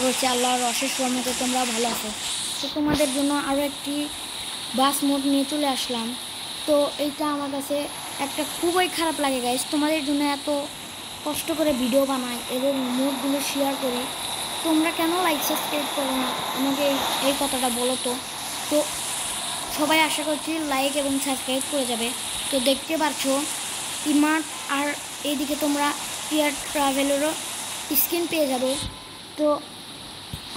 করছি আল্লাহর অশেষ রহমতে তোমরা ভালো আছো। তো তোমাদের জন্য আরও একটি বাস মোড নিয়ে চলে আসলাম। তো এইটা আমার কাছে একটা খুবই খারাপ লাগে গাইস, তোমাদের জন্য এত কষ্ট করে ভিডিও বানাই এবং মোডগুলো শেয়ার করি, তোমরা কেন লাইক সাবস্ক্রাইব করো না আমাকে এই কথাটা বলো তো। তো সবাই আশা করছি লাইক এবং সাবস্ক্রাইব করে যাবে। তো দেখতে পাচ্ছ ইমার্ট, আর এইদিকে তোমরা এয়ার ট্রাভেলেরও স্ক্রিন পেয়ে যাবে। তো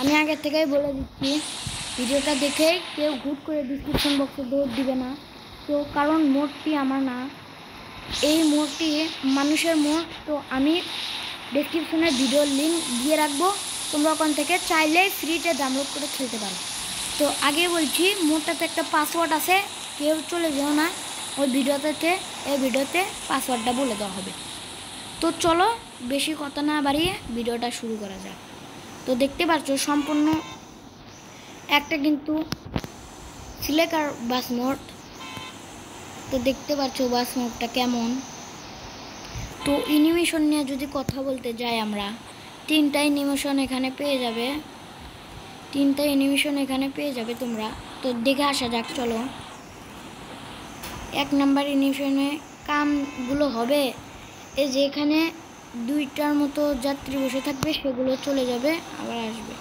আমি আগের থেকেই বলে দিচ্ছি, ভিডিওটা দেখে কেউ হুট করে ডিসক্রিপশন বক্সে দৌড় দিবে না। তো কারণ মোডটি আমার না, এই মোডটি মানুষের মোড। তো আমি ডেসক্রিপশনে ভিডিওর লিঙ্ক দিয়ে রাখবো, তোমরা ওখান থেকে চাইলেই ফ্রিতে ডাউনলোড করে খেলতে পারো। তো আগে বলছি, মোডটাতে একটা পাসওয়ার্ড আছে, কেউ চলে যেও না ওই ভিডিওতে, এই ভিডিওতে পাসওয়ার্ডটা বলে দেওয়া হবে। তো চলো বেশি কথা না বাড়িয়ে ভিডিওটা শুরু করা যাক। তো দেখতে পাচ্ছ সম্পূর্ণ একটা কিন্তু সিলেকার বাস মোড। তো দেখতে পাচ্ছ বাস মোডটা কেমন। তো অ্যানিমেশন নিয়ে যদি কথা বলতে যাই, আমরা তিনটা অ্যানিমেশন এখানে পেয়ে যাবে, তোমরা। তো দেখে আসা যাক, চলো। এক নাম্বার অ্যানিমেশনে কামগুলো হবে, এই যে এখানে দুইটার মতো যাত্রী বসে থাকবে, সেগুলো চলে যাবে আবার আসবে,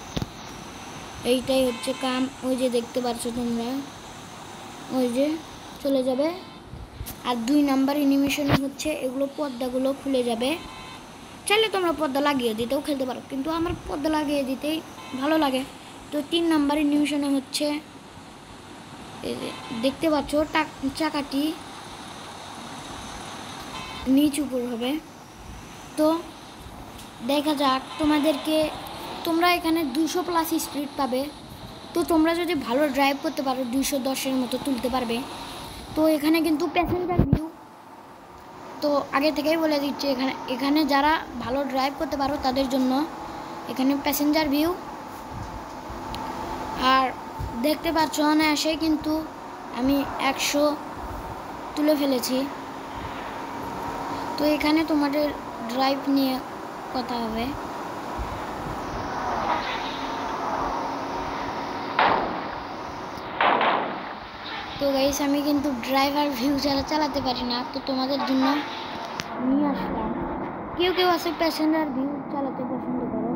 এইটাই হচ্ছে কাম। ওই যে দেখতে পাচ্ছ তোমরা, ওই যে চলে যাবে। আর 2 নাম্বার অ্যানিমেশনে হচ্ছে এগুলো পর্দাগুলো খুলে যাবে, চাইলে তোমরা পর্দা লাগিয়ে দিতেও খেলতে পারো, কিন্তু আমার পর্দা লাগিয়ে দিতেই ভালো লাগে। তো 3 নাম্বার অ্যানিমেশনে হচ্ছে দেখতে পাচ্ছ চাকাটি নিচ উপর হবে। তো দেখা যাক তোমাদেরকে, তোমরা এখানে 200+ স্পিড পাবে। তো তোমরা যদি ভালো ড্রাইভ করতে পারো 210-এর মতো তুলতে পারবে। তো এখানে কিন্তু প্যাসেঞ্জার ভিউ, তো আগে থেকেই বলে দিচ্ছি, এখানে যারা ভালো ড্রাইভ করতে পারো তাদের জন্য এখানে প্যাসেঞ্জার ভিউ। আর দেখতে পাচ্ছ অনায়াসেই কিন্তু আমি 100 তুলে ফেলেছি। তো এখানে তোমাদের ড্রাইভ নিয়ে কথা হবে। তো গাইস আমি কিন্তু ড্রাইভার ভিউ ছাড়া চালাতে পারি না, তো তোমাদের জন্য নিয়ে আসলাম। কেউ আছে প্যাসেঞ্জার ভিউ চালাতে পছন্দ করো।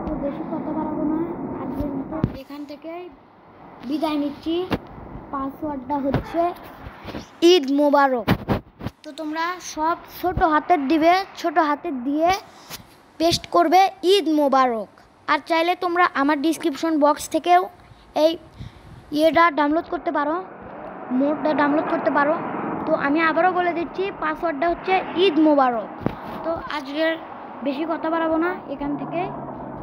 তো বেশি কথা বাড়াবো না, আজকের মতো এখান থেকে বিদায় নিচ্ছি। পাসওয়ার্ডটা হচ্ছে ঈদ মোবারক। তো তোমরা সব ছোট হাতের দিবে, ছোট হাতের দিয়ে পেস্ট করবে ঈদ মোবারক। আর চাইলে তোমরা আমার ডিসক্রিপশন বক্স থেকেও এই ইয়েটা ডাউনলোড করতে পারো, মোডটা ডাউনলোড করতে পারো। তো আমি আবারও বলে দিচ্ছি, পাসওয়ার্ডটা হচ্ছে ঈদ মোবারক। তো আজকের বেশি কথা বাড়াবো না, এখান থেকে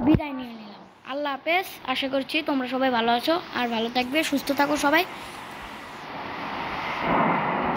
বিদায় নিয়ে নিলাম। আল্লাহ হাফেজ। আশা করছি তোমরা সবাই ভালো আছো আর ভালো থাকবে, সুস্থ থাকো সবাই।